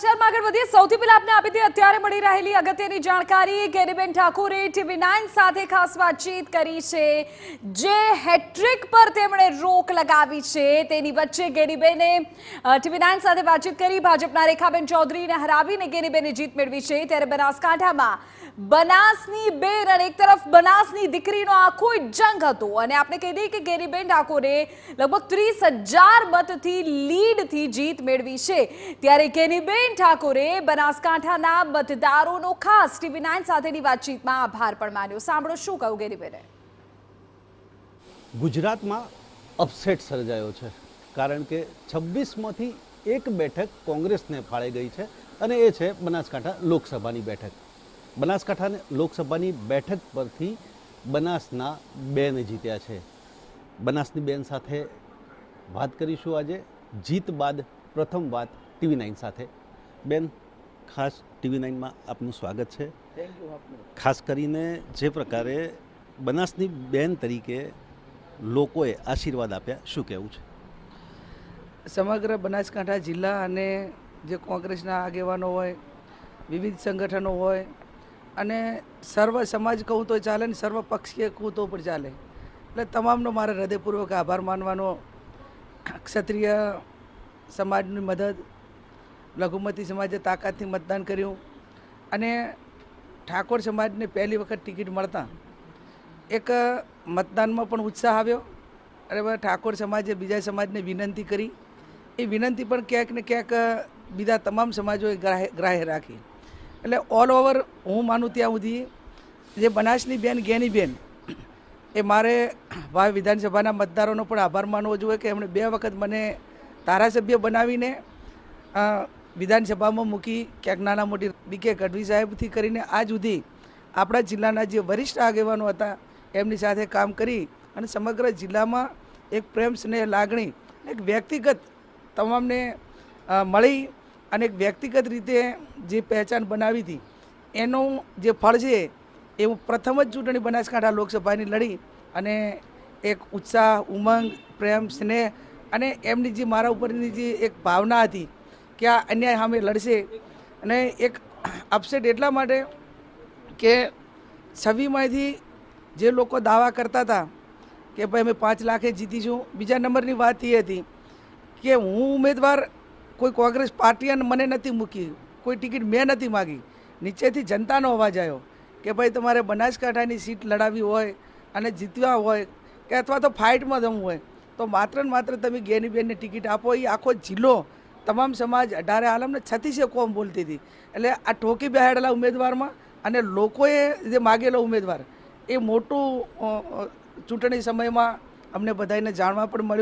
સમાચારમાં આગળ વધીએ સૌથી પહેલા આપને આપી હતી અત્યારે મળી રહેલી અગત્યની જાણકારી ગેનીબેન ઠાકોરે TV9 સાથે ખાસ વાતચીત કરી છે જે હેટ્રિક પર તેમણે રોક લગાવી છે તેની વચ્ચે ગેનીબેને TV9 સાથે વાતચીત કરી ભાજપના રેખાબેન ચૌધરીને હરાવીને ગેનીબેને જીત મેળવી છે ત્યારે બનાસકાંઠામાં બનાસની બેન અને એક તરફ બનાસની દીકરીનો આખો જંગ હતો અને આપણે કહી દઈએ કે ગેનીબેન ઠાકોરે લગભગ 30,000 મતથી લીડથી જીત મેળવી છે ત્યારે ગેનીબેન ઠાકોરે બનાસકાંઠાના મતદારોનો ખાસ TV9 સાથેની વાતચીતમાં આભાર પણ માન્યો સાંભળો શું કહ્યું ગેનીબેને ગુજરાતમાં અપસેટ સર્જાયો છે કારણ કે 26માંથી એક બેઠક કોંગ્રેસને ફાળે ગઈ છે અને એ છે બનાસકાંઠા લોકસભાની બેઠક બનાસકાંઠા લોકસભાની બેઠક પરથી બનાસના બેન જીત્યા છે બનાસની બેન સાથે વાત કરીશું આજે જીત બાદ પ્રથમ વાત TV9 સાથે બેન ખાસ TV9માં આપનું સ્વાગત છે ખાસ કરીને જે પ્રકારે બનાસની બેન તરીકે લોકોએ આશીર્વાદ આપ્યા શું કહેવું છે સમગ્ર બનાસકાંઠા જિલ્લા અને જે કોંગ્રેસના આગેવાનો હોય વિવિધ સંગઠનો હોય અને સર્વ સમાજ કહું તો ચાલે ને સર્વ પક્ષીય કહું તો પણ ચાલે એટલે તમામનો મારે હૃદયપૂર્વક આભાર માનવાનો ક્ષત્રિય સમાજની મદદ લઘુમતી સમાજે તાકાતથી મતદાન કર્યું અને ઠાકોર સમાજને પહેલી વખત ટિકિટ મળતા એક મતદાનમાં પણ ઉત્સાહ આવ્યો અને ઠાકોર સમાજે બીજા સમાજને વિનંતી કરી એ વિનંતી પણ ક્યાંક ને ક્યાંક બીજા તમામ સમાજોએ ગ્રાહ્ય રાખી એટલે ઓલ ઓવર હું માનું ત્યાં સુધી જે બનાસની બેન ગેનીબેન એ મારે ભાવી વિધાનસભાના મતદારોનો પણ આભાર માનવો જોઈએ કે એમણે 2 વખત મને ધારાસભ્ય બનાવીને વિધાનસભામાં મૂકી ક્યાંક નાના મોટી BK ગઢવી સાહેબથી કરીને આજ સુધી આપણા જિલ્લાના જે વરિષ્ઠ આગેવાનો હતા એમની સાથે કામ કરી અને સમગ્ર જિલ્લામાં એક પ્રેમ સ્નેહ લાગણી એક વ્યક્તિગત તમામને મળી અને એક વ્યક્તિગત રીતે જે પહેચાન બનાવી હતી એનું જે ફળ છે એ હું પ્રથમ જ ચૂંટણી બનાસકાંઠા લોકસભાની લડી અને એક ઉત્સાહ ઉમંગ પ્રેમ સ્નેહ અને એમની જે મારા ઉપરની જે એક ભાવના હતી કે આ અન્યાય સામે લડશે અને એક અપસેટ એટલા માટે કે છવ્વીસમાંથી જે લોકો દાવા કરતા હતા કે ભાઈ અમે 5 લાખે જીતીશું બીજા નંબરની વાત એ હતી કે હું ઉમેદવાર કોઈ કોંગ્રેસ પાર્ટી અને મને નથી મૂકી કોઈ ટિકિટ મેં નથી માગી નીચેથી જનતાનો અવાજ આવ્યો કે ભાઈ તમારે બનાસકાંઠાની સીટ લડાવી હોય અને જીતવા હોય કે અથવા તો ફાઇટમાં જવું હોય તો માત્ર ને માત્ર તમે ગેનીબેનને ટિકિટ આપો એ આખો જિલ્લો તમામ સમાજ 18 આલમને 36 કોમ બોલતી હતી એટલે આ ઠોકી બેહાડેલા ઉમેદવારમાં અને લોકોએ જે માગેલો ઉમેદવાર એ મોટું ચૂંટણી સમયમાં અમને બધાને જાણવા પણ મળ્યું